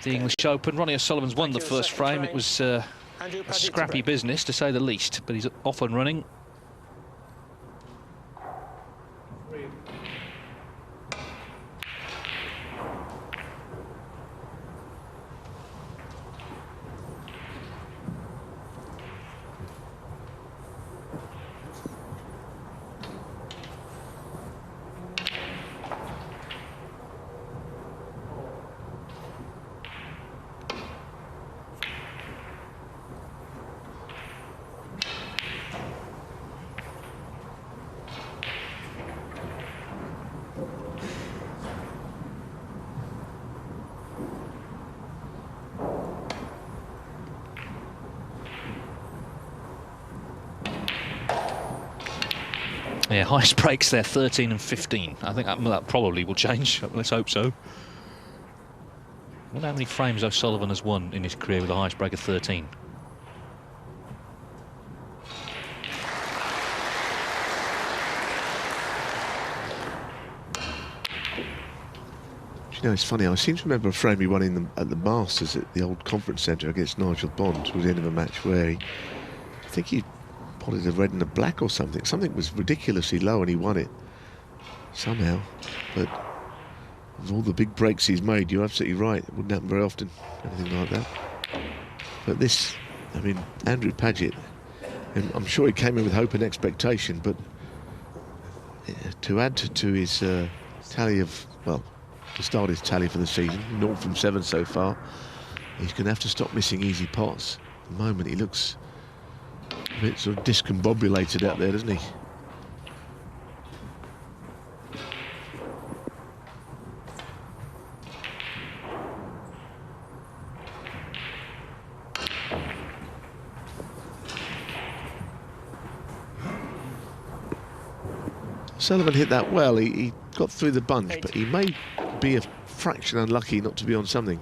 the English Open. Ronnie O'Sullivan's won the first frame. It was a scrappy business, to say the least, but he's off and running. Yeah, highest breaks there, 13 and 15. I think that probably will change. Let's hope so. I wonder how many frames O'Sullivan has won in his career with a highest break of 13. You know, it's funny, I seem to remember a frame he won at the Masters at the old conference centre against Nigel Bond towards the end of a match where I think he potted a red and a black or something. Something was ridiculously low and he won it somehow. But of all the big breaks he's made, you're absolutely right. It wouldn't happen very often, anything like that. But this, I mean, Andrew Pagett, and I'm sure he came in with hope and expectation, but to add to his tally of, well, to start his tally for the season, 0 from 7 so far, he's going to have to stop missing easy pots. At the moment, he looks a bit sort of discombobulated out there, doesn't he? Sullivan hit that well. He got through the bunch, but he may be a fraction unlucky not to be on something.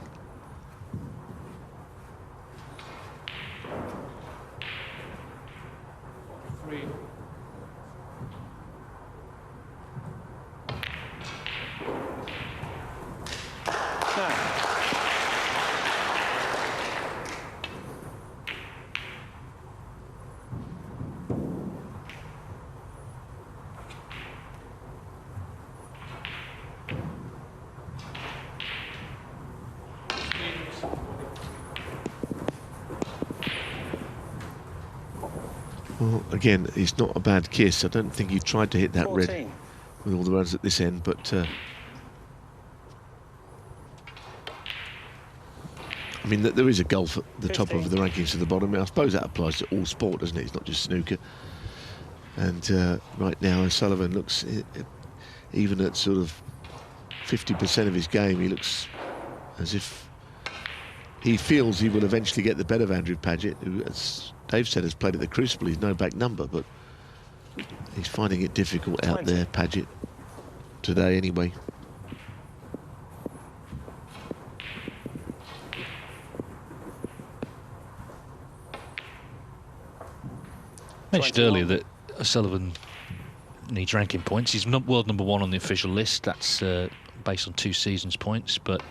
Well, again, it's not a bad kiss. I don't think he tried to hit that 14. Red with all the runs at this end, but I mean, there is a gulf at the 15. Top of the rankings to the bottom. I suppose that applies to all sport, doesn't it? It's not just snooker. And right now, O'Sullivan looks, even at sort of 50% of his game, he looks as if he feels he will eventually get the better of Andrew Pagett, who, as Dave said, has played at the Crucible. He's no back number, but he's finding it difficult out there, Pagett, today anyway. Mentioned earlier that O'Sullivan needs ranking points. He's world number 1 on the official list. That's based on 2 seasons points, but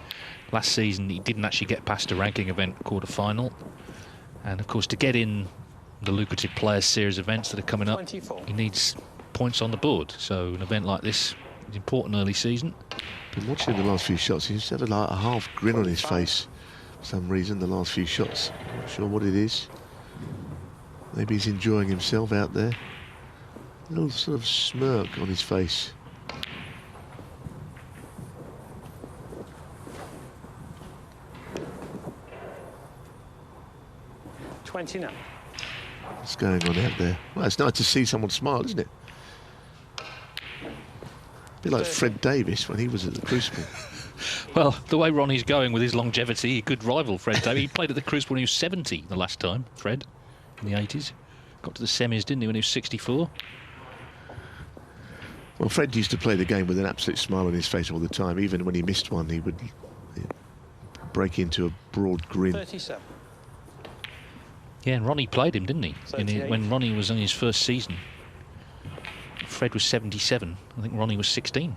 last season he didn't actually get past a ranking event quarter-final. And of course, to get in the lucrative Players Series events that are coming up, 24. He needs points on the board. So an event like this is important early season. Been watching the last few shots. He's had a half grin on his face for some reason, the last few shots. I'm not sure what it is. Maybe he's enjoying himself out there. A little sort of smirk on his face. What's going on out there? Well, it's nice to see someone smile, isn't it? A bit like Fred Davis when he was at the Crucible. Well, the way Ronnie's going with his longevity, he could rival Fred Davis. He played at the Crucible when he was 70 the last time, Fred, in the 80s. Got to the semis, didn't he, when he was 64? Well, Fred used to play the game with an absolute smile on his face all the time. Even when he missed one, he would break into a broad grin. 37. Yeah, and Ronnie played him, didn't he? When Ronnie was in his first season. Fred was 77. I think Ronnie was 16.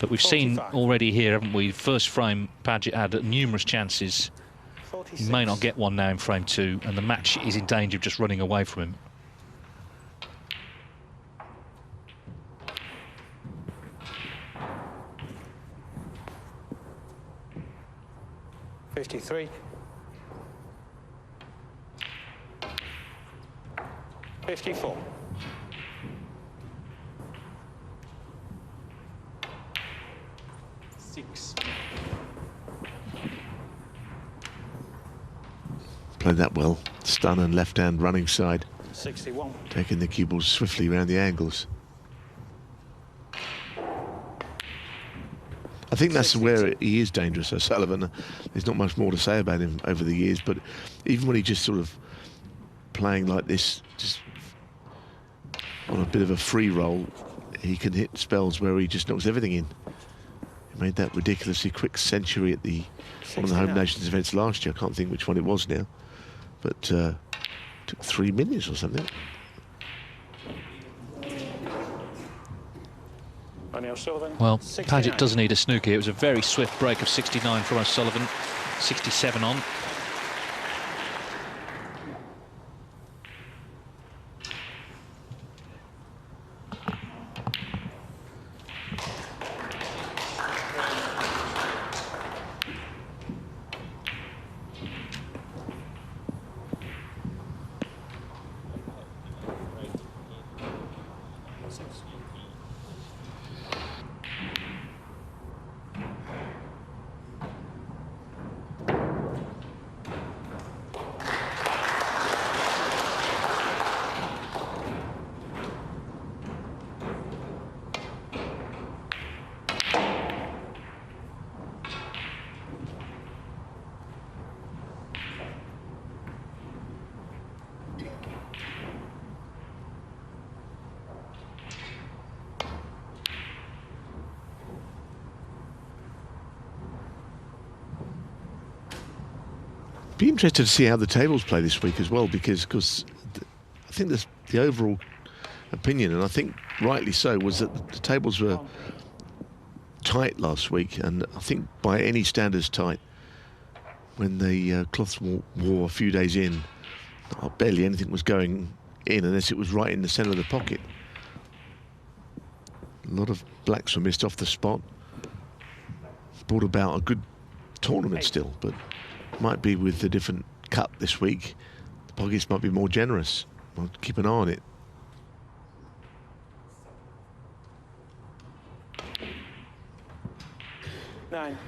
But we've seen already here, haven't we? First frame, Pagett had numerous chances. 46. He may not get one now in frame 2, and the match is in danger of just running away from him. $53. 54. Played that well. Stun and left hand running side. 61. Taking the cue balls swiftly around the angles. I think that's 62. where he is dangerous, O'Sullivan. There's not much more to say about him over the years, but even when he just sort of playing like this, just on a bit of a free roll, he can hit spells where he just knocks everything in. He made that ridiculously quick century at the one of the Home Nations events last year. I can't think which one it was now, but took 3 minutes or something. Well, Pagett does need a snooker. It was a very swift break of 69 from O'Sullivan, 67 on. Be interested to see how the tables play this week as well, because I think the overall opinion, and I think rightly so, was that the tables were tight last week, and I think by any standards tight. When the cloths wore a few days in, barely anything was going in unless it was right in the centre of the pocket. A lot of blacks were missed off the spot. Brought about a good tournament still, but might be with the different cut this week, the pockets might be more generous. I'll keep an eye on it. Nine.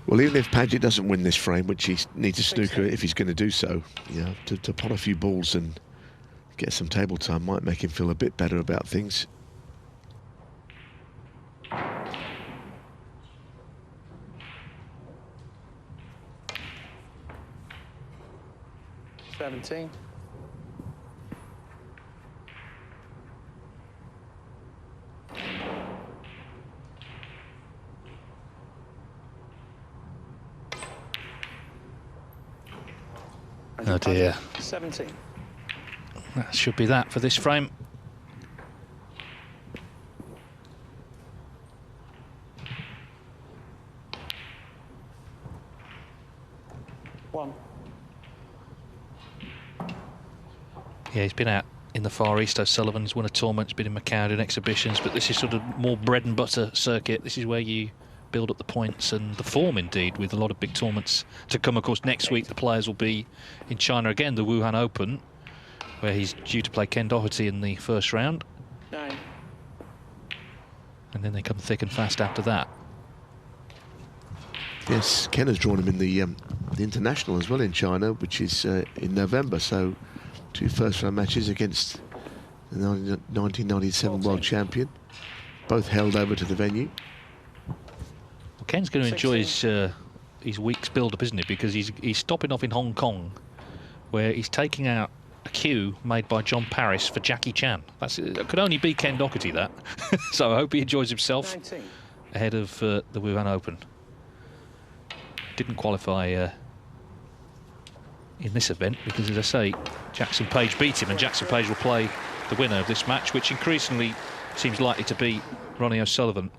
Well, even if Pagett doesn't win this frame, which he needs a snooker if he's going to do so, you know, to pot a few balls and get some table time might make him feel a bit better about things. $17. Oh dear. 17. That should be that for this frame. One. Yeah, he's been out in the Far East. O'Sullivan's won a tournament, he's been in Macau in exhibitions, but this is sort of more bread and butter circuit. This is where you build up the points and the form, indeed, with a lot of big tournaments to come. Of course, next week the players will be in China again, the Wuhan Open, where he's due to play Ken Doherty in the first round. 9. And then they come thick and fast after that. Yes, Ken has drawn him in the international as well in China, which is in November. So 2 first-round matches against the 1997 world champion, both held over to the venue. Well, Ken's going to enjoy his week's build-up, isn't he? Because he's stopping off in Hong Kong, where he's taking out a cue made by John Paris for Jackie Chan. That could only be Ken Doherty, that. So I hope he enjoys himself 19. ahead of the Wuhan Open. didn't qualify in this event because, as I say, Jackson Page beat him, and Jackson Page will play the winner of this match, which increasingly seems likely to be Ronnie O'Sullivan.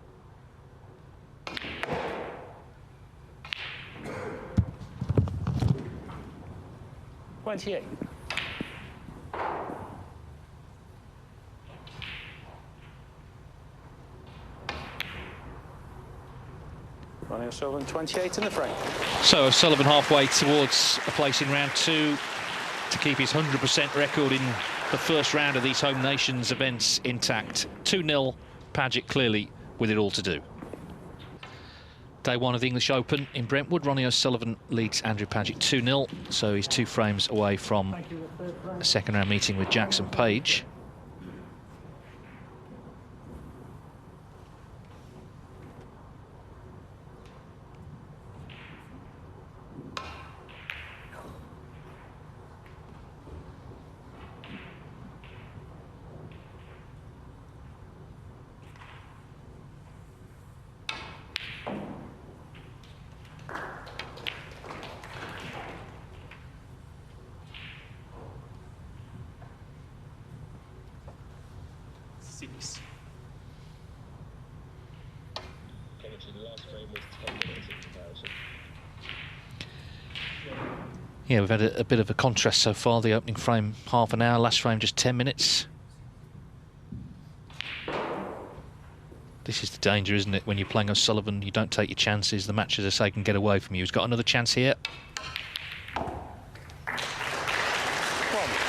Ronnie O'Sullivan, 28 in the frame. So O'Sullivan halfway towards a place in round 2 to keep his 100% record in the first round of these Home Nations events intact. 2-0, Pagett clearly with it all to do. Day 1 of the English Open in Brentwood. Ronnie O'Sullivan leads Andrew Pagett 2-0, so he's 2 frames away from a second round meeting with Jackson Page. Yeah, we've had a bit of a contrast so far. The opening frame half an hour, last frame just 10 minutes. This is the danger, isn't it? When you're playing O'Sullivan, you don't take your chances. The match, as I say, can get away from you. He's got another chance here.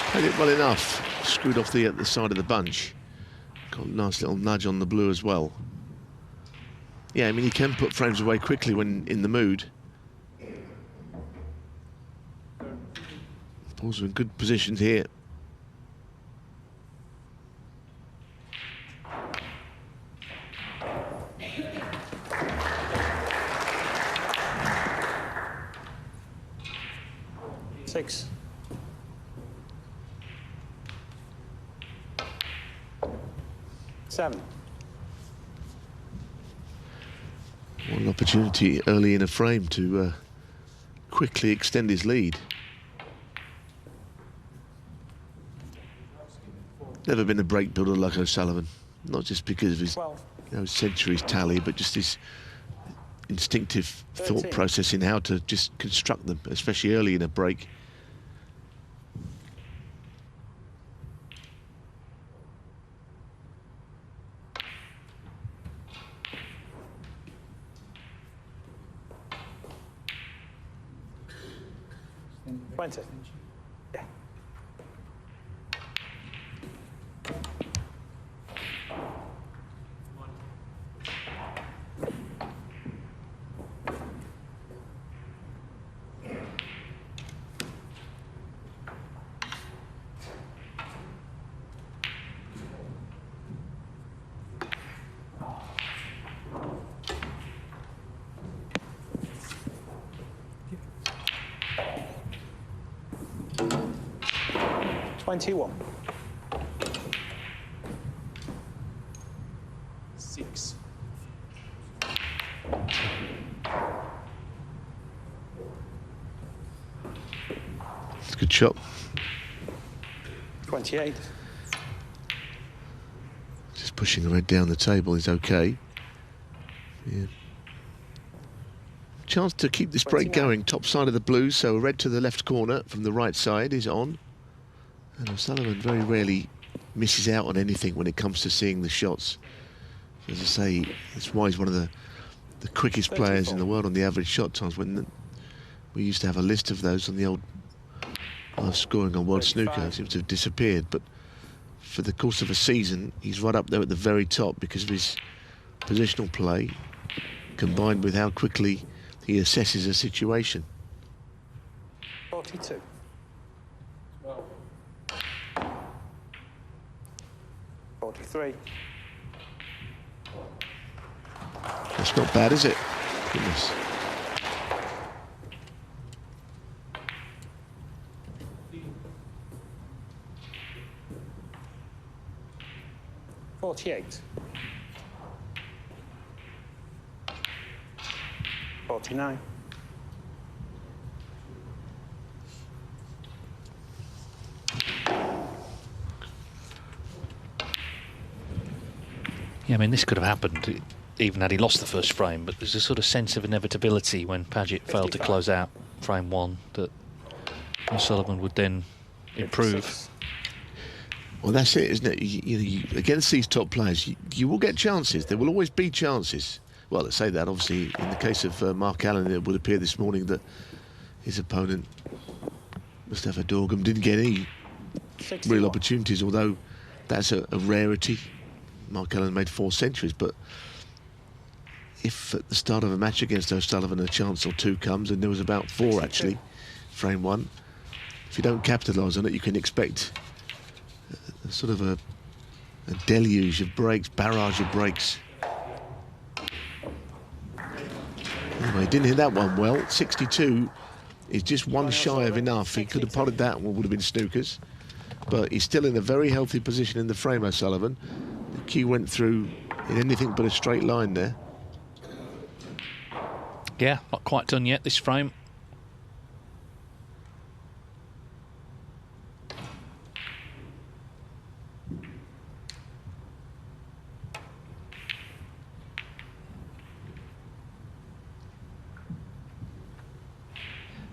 Played it well enough. Screwed off the side of the bunch. Got a nice little nudge on the blue as well. Yeah, I mean, you can put frames away quickly when in the mood. Paul's in good positions here. Six. Seven. One opportunity early in a frame to quickly extend his lead. Never been a break builder like O'Sullivan, not just because of his centuries tally, but just his instinctive 13. thought process in how to just construct them, especially early in a break. Twenty. Yeah. Twenty-one. Six. It's a good shot. 28. Just pushing the red down the table is okay. Yeah. Chance to keep this break 29. going. Top side of the blue, so red to the left corner from the right side is on. And O'Sullivan very rarely misses out on anything when it comes to seeing the shots. As I say, that's why he's one of the quickest 34. players in the world on the average shot times. When we used to have a list of those on the old scoring on World 35. Snooker, it seems to have disappeared. But for the course of a season, he's right up there at the very top because of his positional play, combined with how quickly he assesses a situation. 42. 43. That's not bad, is it? Goodness. $48. 49. Yeah, I mean, this could have happened even had he lost the first frame, but there's a sort of sense of inevitability when Pagett failed to close out frame 1 that O'Sullivan would then improve. Well, that's it, isn't it? Against these top players, you will get chances. There will always be chances. Well, let's say that, obviously, in the case of Mark Allen, it would appear this morning that his opponent, Mustafa Dorgum, didn't get any real opportunities, although that's a rarity. Mark Allen made 4 centuries, but if at the start of a match against O'Sullivan a chance or 2 comes, and there was about 4 actually, frame 1, if you don't capitalise on it, you can expect a sort of a deluge of breaks, barrage of breaks. Anyway, he didn't hit that one well. 62 is just one shy of enough. He could have potted that one, would have been Snooker's. But he's still in a very healthy position in the frame, O'Sullivan. The cue went through in anything but a straight line there. Yeah, not quite done yet, this frame.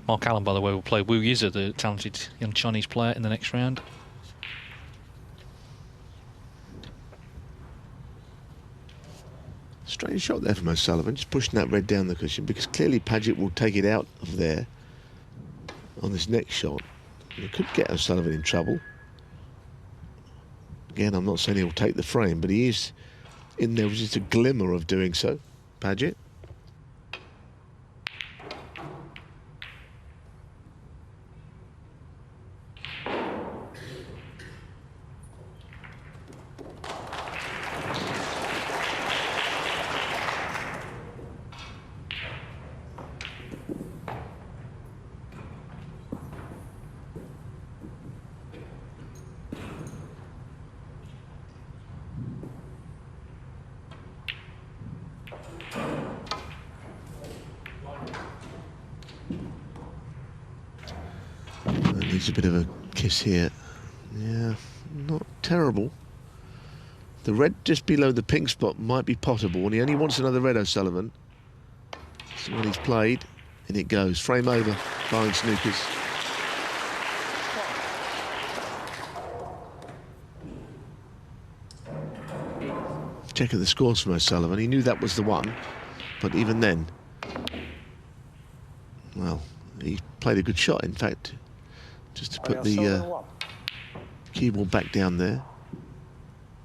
Mark Allen, by the way, will play Wu Yiza, the talented young Chinese player, in the next round. Strange shot there from O'Sullivan, just pushing that red down the cushion, because clearly Pagett will take it out of there on this next shot. It could get O'Sullivan in trouble. Again, I'm not saying he'll take the frame, but he is in there with just a glimmer of doing so, Pagett. Needs a bit of a kiss here. Yeah, not terrible. The red just below the pink spot might be potable, and he only wants another red, O'Sullivan. So when he's played, and it goes. Frame over, barring Snookers. Check at the scores from O'Sullivan. He knew that was the one, but even then, well, he played a good shot, in fact. Just to put the keyboard back down there,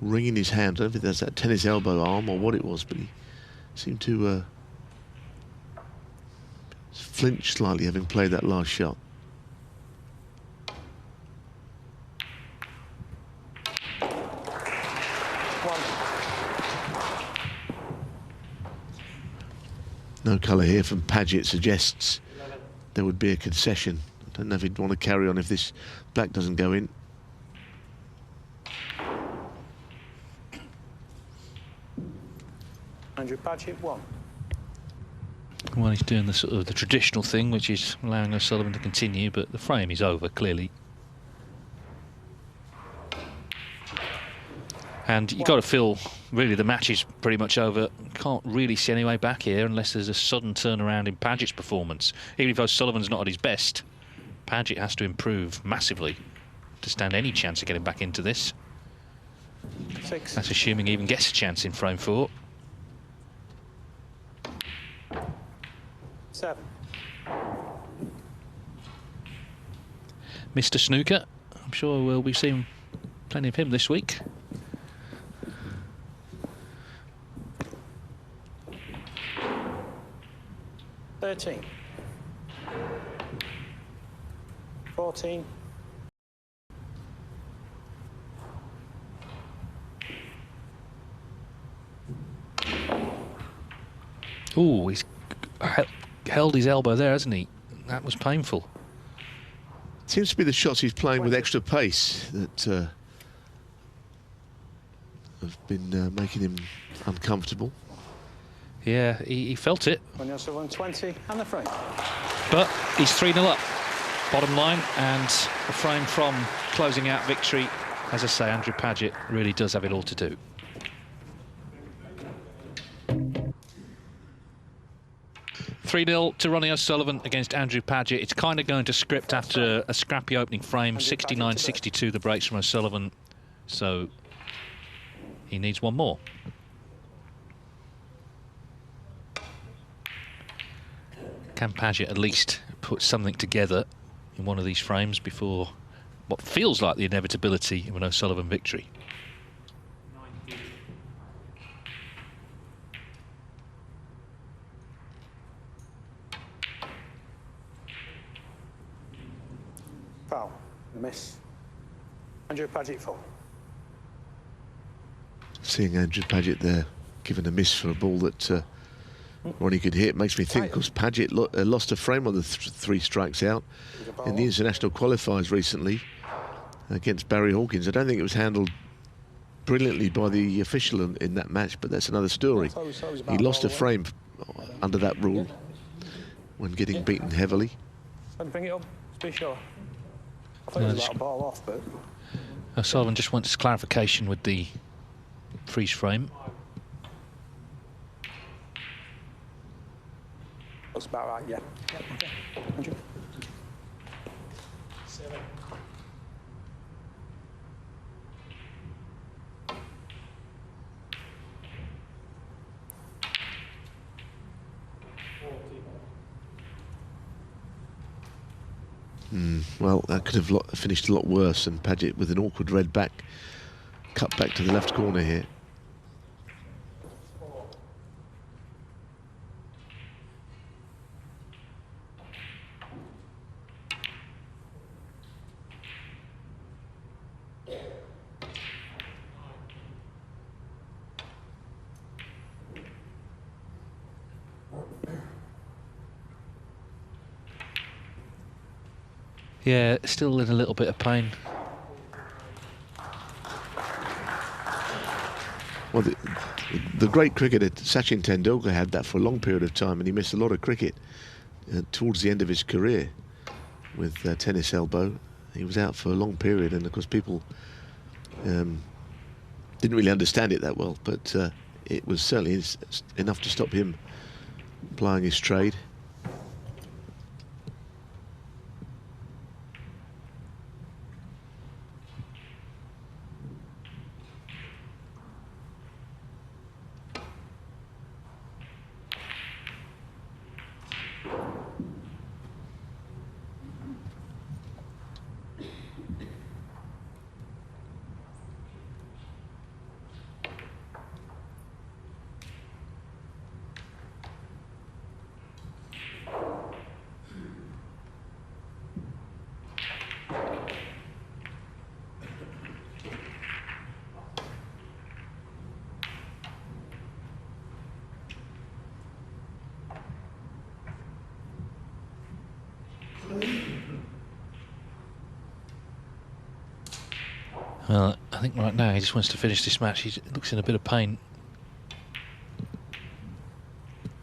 wringing his hand. I don't think that's that tennis elbow arm or what it was, but he seemed to flinch slightly having played that last shot. No colour here from Pagett suggests there would be a concession. I don't know if he'd want to carry on if this black doesn't go in. Andrew Pagett, 1. Well, he's doing the sort of the traditional thing, which is allowing O'Sullivan to continue, but the frame is over, clearly. And you've got to feel, really, the match is pretty much over. Can't really see any way back here unless there's a sudden turnaround in Pagett's performance. Even if O'Sullivan's not at his best, Pagett has to improve massively to stand any chance of getting back into this. 6. That's assuming he even gets a chance in frame 4. 7. Mr. Snooker, I'm sure we'll be seeing plenty of him this week. $13. 14. Oh, he's held his elbow there, hasn't he? That was painful. Seems to be the shots he's playing with extra pace that have been making him uncomfortable. Yeah, he felt it. When you're 20 and the frame. But he's 3-0 up, bottom line, and a frame from closing out victory. As I say, Andrew Pagett really does have it all to do. 3-0 to Ronnie O'Sullivan against Andrew Pagett. It's kind of going to script after a scrappy opening frame. 69-62 the breaks from O'Sullivan. So he needs one more. Can Pagett at least put something together in one of these frames before what feels like the inevitability of an O'Sullivan victory? Foul. Miss. Andrew Pagett full. Seeing Andrew Pagett there given a miss for a ball that Ronnie could hit makes me think, because Pagett lost a frame on the 3 strikes out in the international qualifiers recently against Barry Hawkins. I don't think it was handled brilliantly by the official in that match, but that's another story. He lost a frame under that rule when getting beaten heavily. Bring it up, just be sure. I thought it was about a ball off, but... O'Sullivan just wants clarification with the freeze frame. Looks about right, yeah. Okay. Andrew. 7. Well, that could have finished a lot worse, and Pagett with an awkward red back, cut back to the left corner here. Yeah, still in a little bit of pain. Well, the great cricketer Sachin Tendulkar had that for a long period of time, and he missed a lot of cricket towards the end of his career with tennis elbow. He was out for a long period, and of course people didn't really understand it that well, but it was certainly enough to stop him plying his trade. Well, I think right now he just wants to finish this match. He looks in a bit of pain.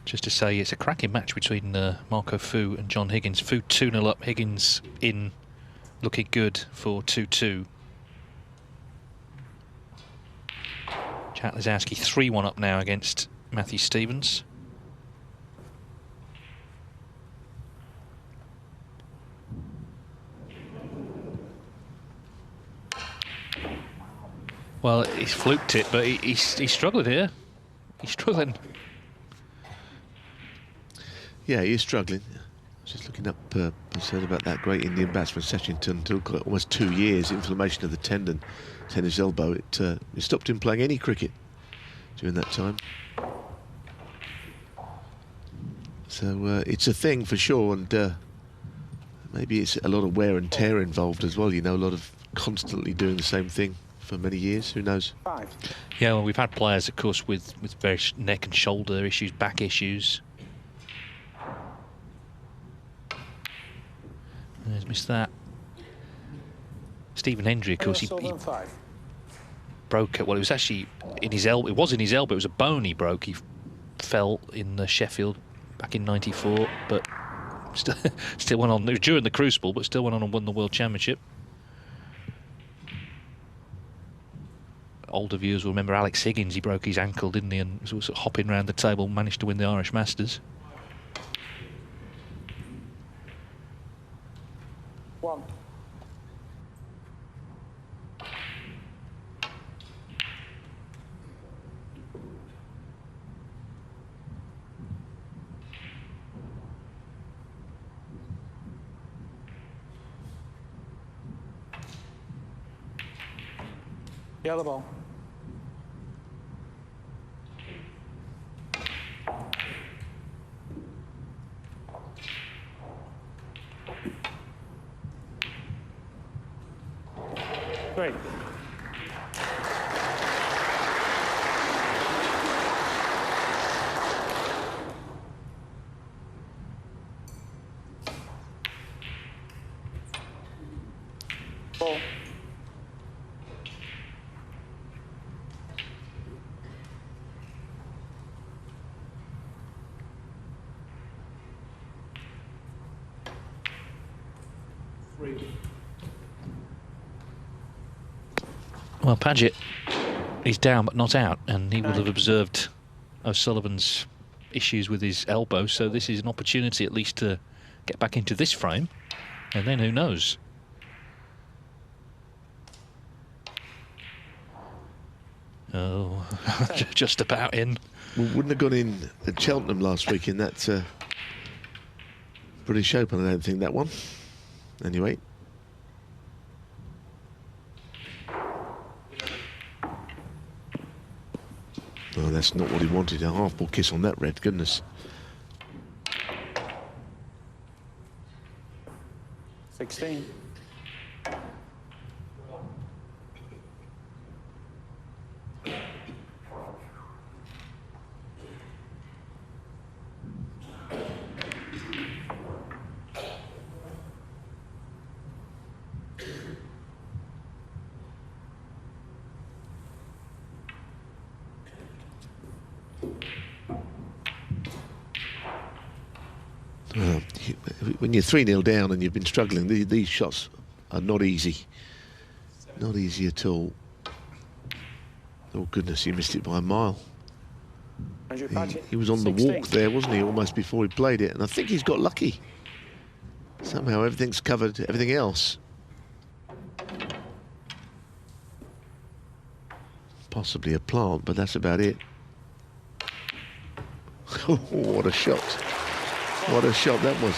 Just to say, it's a cracking match between Marco Fu and John Higgins. Fu 2-0 up, Higgins in, looking good for 2-2. Jack Lisowski 3-1 up now against Matthew Stevens. Well, he's fluked it, but he's struggled here. He's struggling. Yeah, he is struggling. Just looking up, concerned about that great Indian batsman Sachin Tendulkar. Almost 2 years, inflammation of the tendon, tennis elbow. It stopped him playing any cricket during that time. So it's a thing for sure, and maybe it's a lot of wear and tear involved as well. You know, a lot of constantly doing the same thing for many years. Who knows? 5. Yeah, well, we've had players, of course, with various neck and shoulder issues, back issues. He's missed that. Stephen Hendry, of course, he broke it. Well, it was actually in his elbow. It was in his elbow. It was a bone he broke. He fell in Sheffield back in '94, but still went on. It was during the Crucible, but still went on and won the World Championship. Older viewers will remember Alex Higgins. He broke his ankle, didn't he? And was sort of hopping around the table, managed to win the Irish Masters. 1. Yellow ball. Great. Ball. Well, Pagett, he's down but not out, and he will have observed O'Sullivan's issues with his elbow, so this is an opportunity at least to get back into this frame, and then who knows. Oh, just about in. Well, wouldn't have gone in at Cheltenham last week in that British Open, I don't think, that one. Anyway. Oh, that's not what he wanted. A half-ball kiss on that red, goodness. 16. When you're 3-0 down and you've been struggling, these shots are not easy. Not easy at all. Oh, goodness, he missed it by a mile. He was on the walk there, wasn't he, almost before he played it. And I think he's got lucky. Somehow everything's covered, everything else. Possibly a plant, but that's about it. Oh, what a shot. What a shot that was.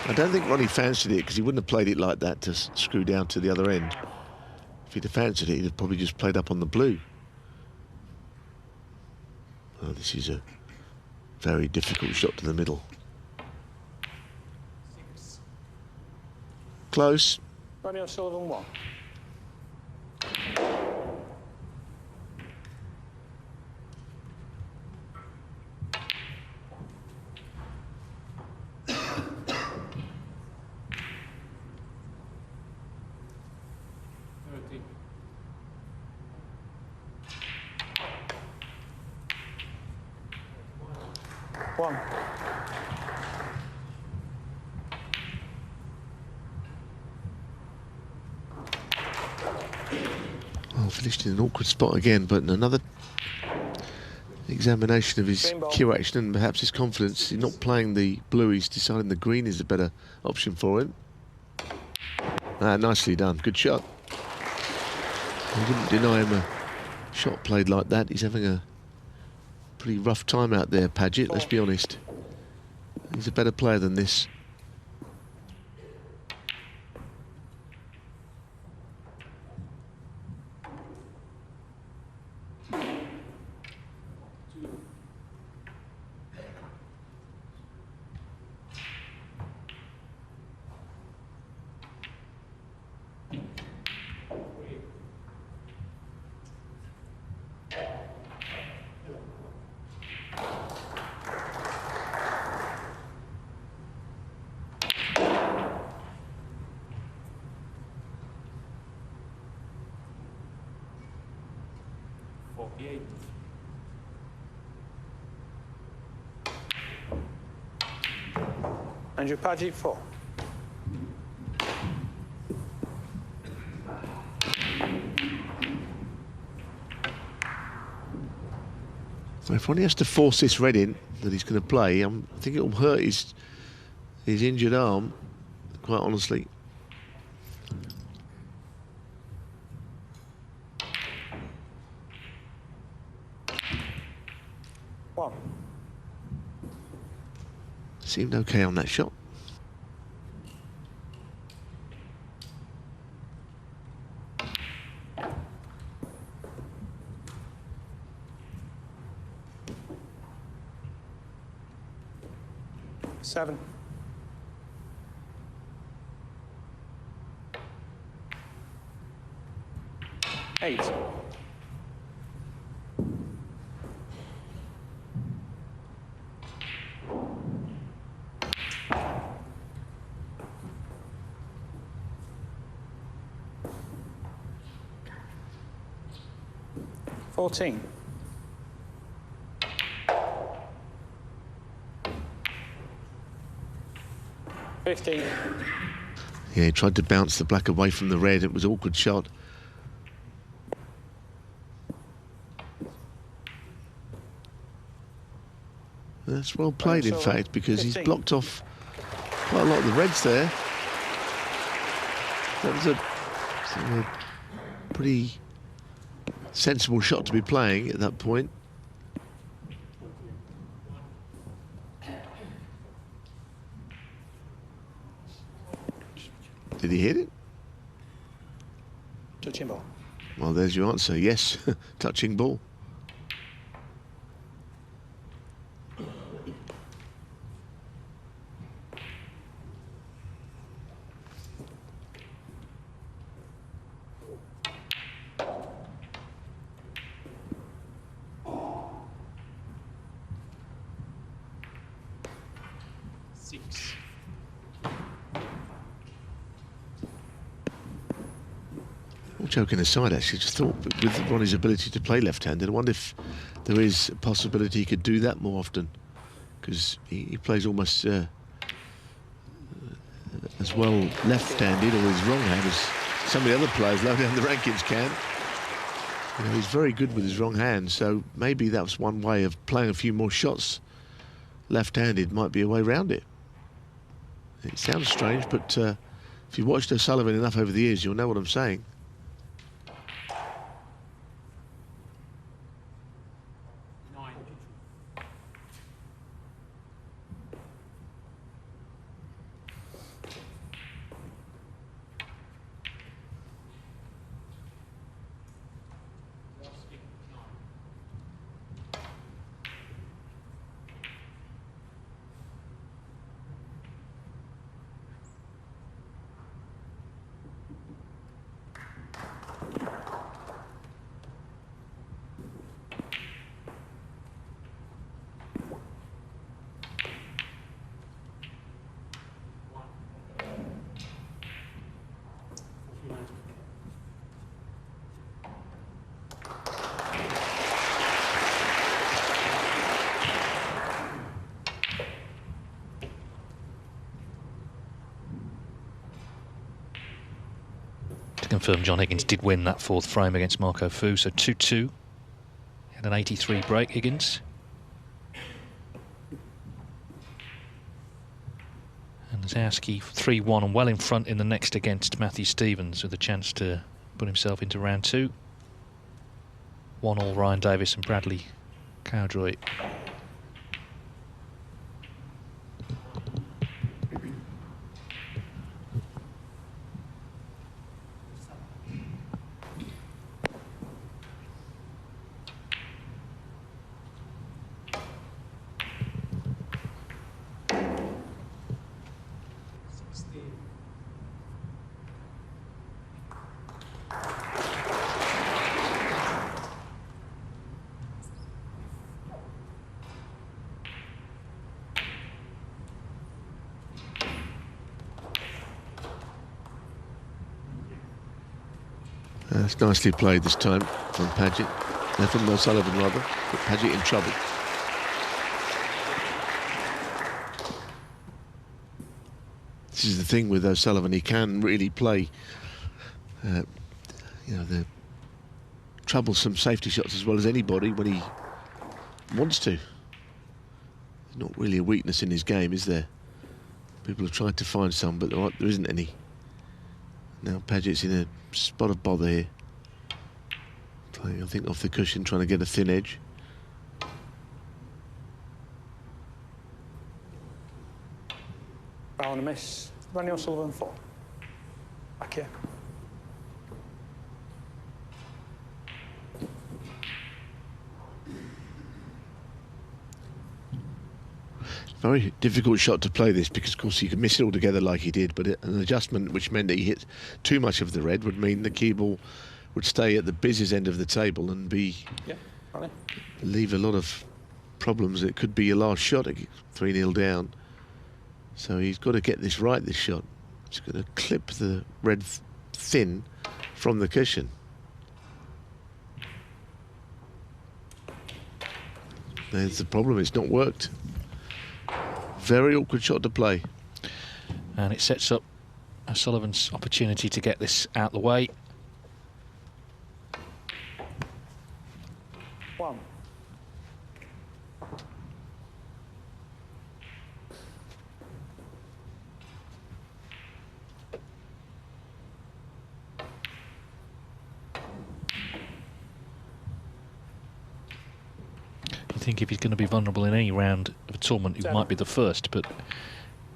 I don't think Ronnie fancied it, because he wouldn't have played it like that to screw down to the other end. If he'd have fancied it, he'd have probably just played up on the blue. Oh, this is a very difficult shot to the middle. Close. Ronnie O'Sullivan 1. One. Well, finished in an awkward spot again, but another examination of his cue action and perhaps his confidence. He's not playing the blue, he's deciding the green is a better option for him. Nicely done, good shot. I wouldn't deny him a shot played like that. He's having a pretty rough time out there, Pagett, let's be honest. He's a better player than this. Andrew Pagett 4. So if Ronnie has to force this red in that he's going to play, I think it will hurt his injured arm quite honestly. One. Seemed okay on that shot. Seven. Eight. 14. 15. Yeah, he tried to bounce the black away from the red. It was an awkward shot. That's well played, in fact, because 15. he's blocked off quite a lot of the reds there. That was a pretty sensible shot to be playing at that point. Did he hit it? Touching ball. Well, there's your answer. Yes, touching ball. Joking aside, actually, just thought with Ronnie's ability to play left-handed, I wonder if there is a possibility he could do that more often, because he plays almost as well left-handed or his wrong hand as some of the other players low down the rankings can. You know, he's very good with his wrong hand, so maybe that's one way of playing a few more shots left-handed. Might be a way around it. It sounds strange, but if you've watched O'Sullivan enough over the years, you'll know what I'm saying. Confirmed John Higgins did win that fourth frame against Marco Fu, so 2-2. He had an 83 break, Higgins. And Zowski 3-1 and well in front in the next against Matthew Stevens, with a chance to put himself into round two. 1-1 Ryan Davis and Bradley Cowdroy. It's nicely played this time from Pagett, from O'Sullivan rather, put Pagett in trouble. This is the thing with O'Sullivan, he can really play, you know, the troublesome safety shots as well as anybody when he wants to. There's not really a weakness in his game, is there? People have tried to find some, but there isn't any. Now Pagett's in a spot of bother here. Playing, I think, off the cushion, trying to get a thin edge. Foul and a miss. Ronnie O'Sullivan 4. Back here. Very difficult shot to play this because, of course, you could miss it altogether like he did, but an adjustment which meant that he hit too much of the red would mean the cue ball would stay at the business end of the table and be leave a lot of problems. It could be your last shot at 3-0 down. So he's got to get this right, this shot. He's going to clip the red thin from the cushion. There's the problem, it's not worked. Very awkward shot to play. And it sets up O'Sullivan's opportunity to get this out the way. 1. You think if he's going to be vulnerable in any round of a tournament, he might be the first, but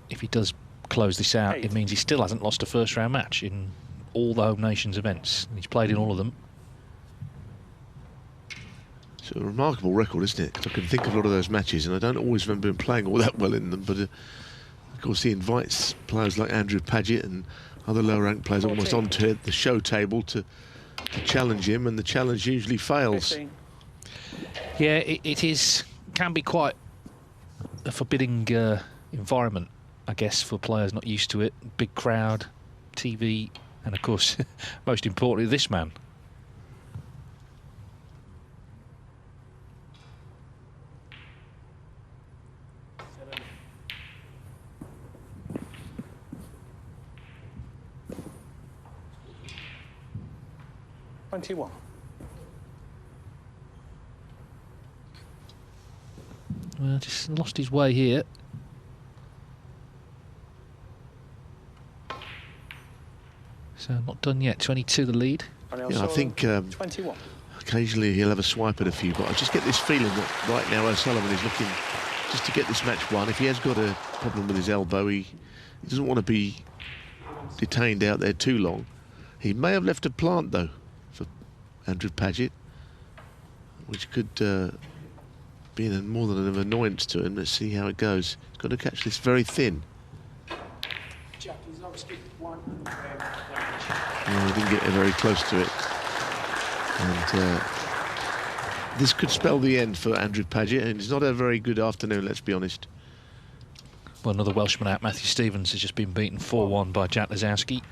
if he does close this out, it means he still hasn't lost a first-round match in all the home nations events. He's played in all of them. It's a remarkable record, isn't it? 'Cause I can think of a lot of those matches, and I don't always remember him playing all that well in them, but of course he invites players like Andrew Pagett and other lower-ranked players almost onto the show table to challenge him, and the challenge usually fails. 15. Yeah, it can be quite a forbidding environment, I guess, for players not used to it. Big crowd, TV, and of course, most importantly, this man. $21. Well, just lost his way here. So not done yet. 22 the lead. Yeah, I think 21. Occasionally he'll have a swipe at a few, but I just get this feeling that right now O'Sullivan is looking just to get this match won. If he has got a problem with his elbow, he doesn't want to be detained out there too long. He may have left a plant, though, for Andrew Pagett, which could be more than an annoyance to him. Let's see how it goes. He's got to catch this very thin. Jack, he's obviously 1. He didn't get very close to it. And this could spell the end for Andrew Pagett, and it's not a very good afternoon, let's be honest. Well, another Welshman out, Matthew Stevens, has just been beaten 4-1 by Jack Lazowski.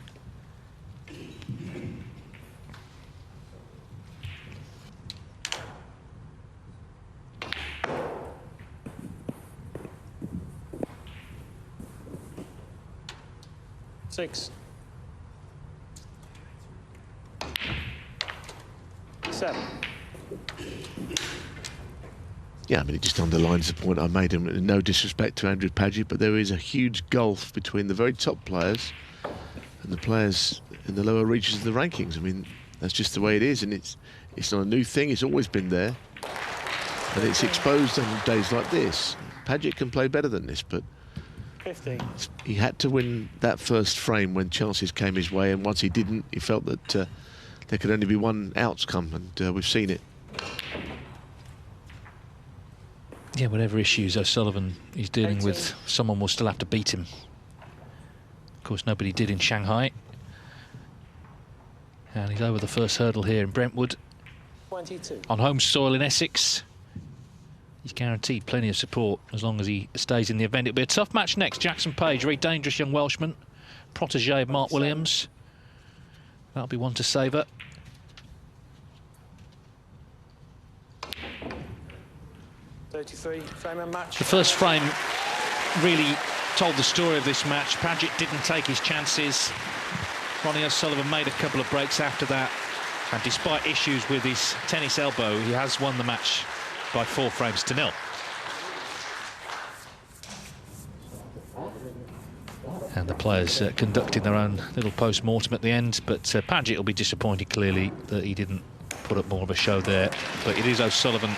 Six. 7. Yeah, I mean, it just underlines the point I made. No disrespect to Andrew Pagett, but there is a huge gulf between the very top players and the players in the lower reaches of the rankings. I mean, that's just the way it is, and it's not a new thing. It's always been there, and it's exposed on days like this. Pagett can play better than this, but 15. he had to win that first frame when chances came his way, and once he didn't, he felt that there could only be one outcome, and we've seen it. Yeah, whatever issues O'Sullivan is dealing with, someone will still have to beat him. Of course, nobody did in Shanghai. And he's over the first hurdle here in Brentwood. 22. On home soil in Essex. He's guaranteed plenty of support as long as he stays in the event. It'll be a tough match next. Jackson Page, very dangerous young Welshman, protege of Mark Williams. That'll be one to savour. Frame and match. The first frame really told the story of this match. Pagett didn't take his chances. Ronnie O'Sullivan made a couple of breaks after that, and despite issues with his tennis elbow, he has won the match by 4 frames to 0. And the players conducting their own little post-mortem at the end. But Pagett will be disappointed, clearly, that he didn't put up more of a show there. But it is O'Sullivan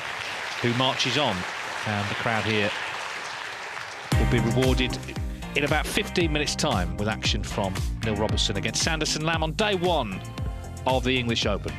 who marches on. And the crowd here will be rewarded in about 15 minutes' time with action from Neil Robertson against Sanderson Lamb on day one of the English Open.